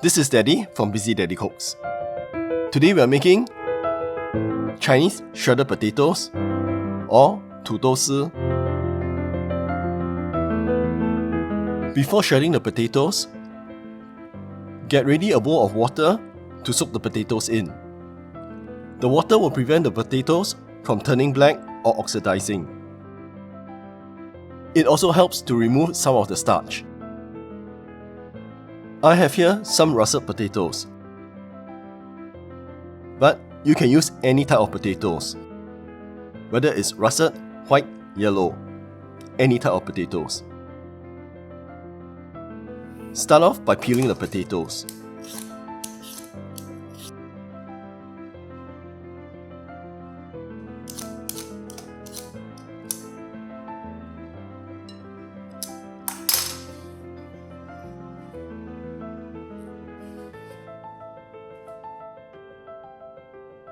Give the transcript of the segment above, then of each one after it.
This is Daddy from Busy Daddy Cooks. Today we are making Chinese shredded potatoes or Tudou. Before shredding the potatoes, get ready a bowl of water to soak the potatoes in. The water will prevent the potatoes from turning black or oxidizing. It also helps to remove some of the starch. I have here some russet potatoes, but you can use any type of potatoes, whether it's russet, white, yellow, any type of potatoes. Start off by peeling the potatoes.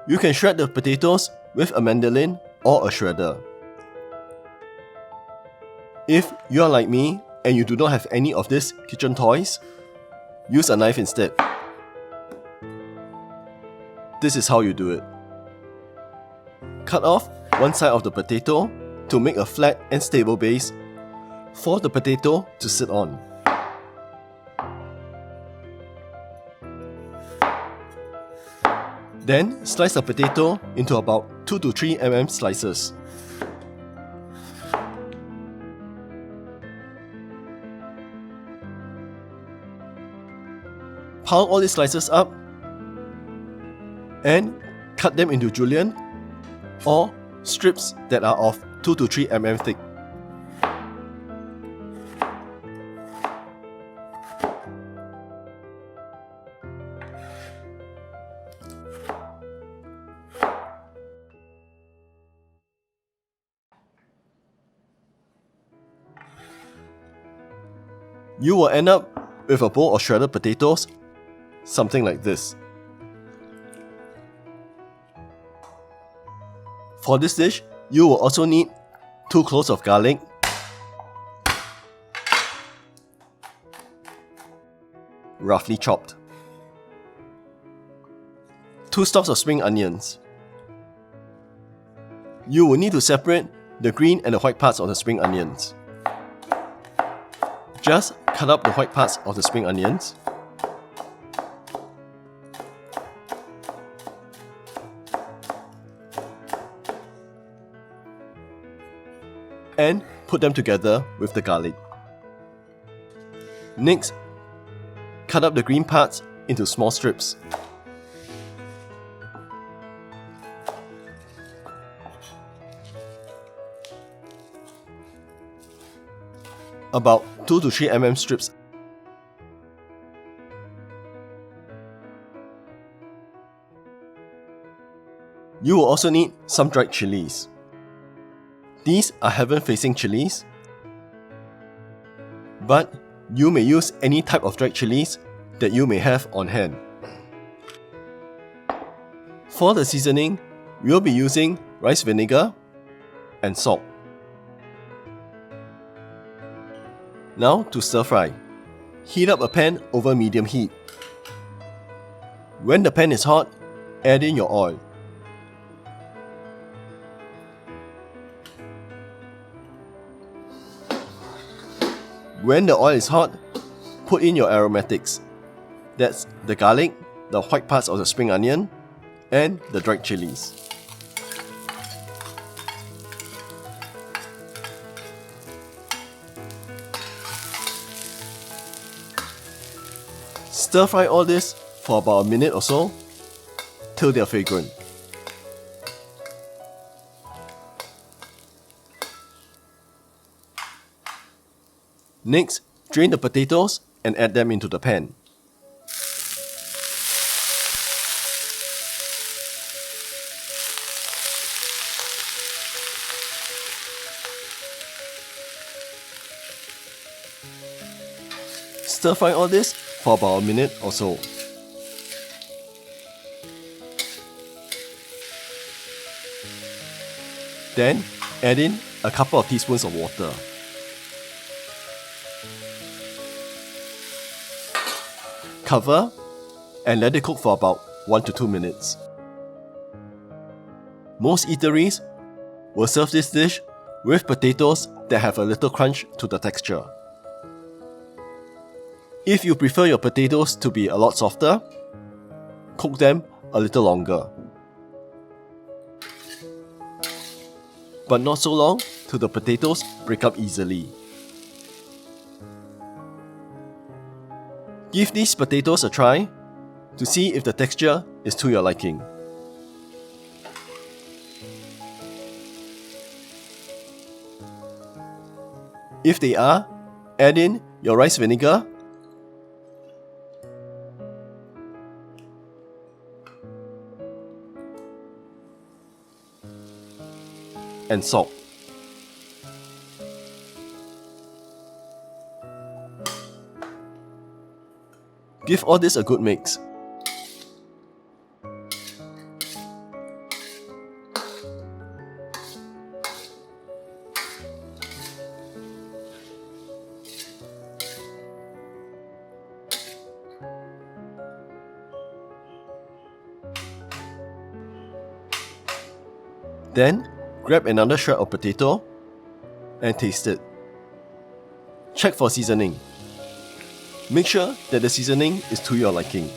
You can shred the potatoes with a mandolin or a shredder. If you are like me and you do not have any of these kitchen toys, use a knife instead. This is how you do it. Cut off one side of the potato to make a flat and stable base for the potato to sit on. Then slice the potato into about 2 to 3 mm slices. Pile all these slices up and cut them into julienne or strips that are of 2 to 3 mm thick. You will end up with a bowl of shredded potatoes, something like this. For this dish, you will also need 2 cloves of garlic, roughly chopped, 2 stalks of spring onions. You will need to separate the green and the white parts of the spring onions. Just cut up the white parts of the spring onions. And put them together with the garlic. Next, cut up the green parts into small strips. About 2 to 3 mm strips. You will also need some dried chilies. These are heaven-facing chilies, but you may use any type of dried chilies that you may have on hand. For the seasoning, we'll be using rice vinegar and salt. Now to stir fry. Heat up a pan over medium heat. When the pan is hot, add in your oil. When the oil is hot, put in your aromatics. That's the garlic, the white parts of the spring onion, and the dried chilies. Stir fry all this for about a minute or so till they are fragrant. Next, drain the potatoes and add them into the pan. Stir fry all this for about a minute or so. Then add in a couple of teaspoons of water. Cover and let it cook for about 1 to 2 minutes. Most eateries will serve this dish with potatoes that have a little crunch to the texture. If you prefer your potatoes to be a lot softer, cook them a little longer. But not so long till the potatoes break up easily. Give these potatoes a try to see if the texture is to your liking. If they are, add in your rice vinegar, and salt. Give all this a good mix. Then, grab another shred of potato and taste it. Check for seasoning. Make sure that the seasoning is to your liking.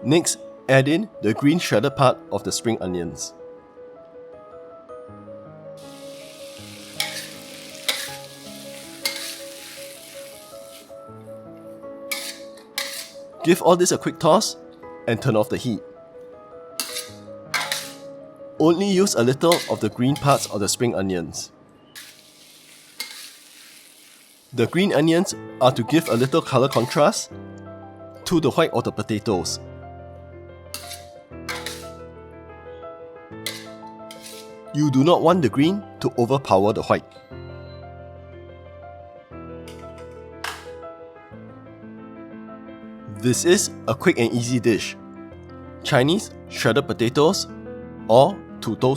Next, add in the green shredded part of the spring onions. Give all this a quick toss and turn off the heat. Only use a little of the green parts of the spring onions. The green onions are to give a little color contrast to the white of the potatoes. You do not want the green to overpower the white. This is a quick and easy dish: Chinese shredded potatoes or Tudou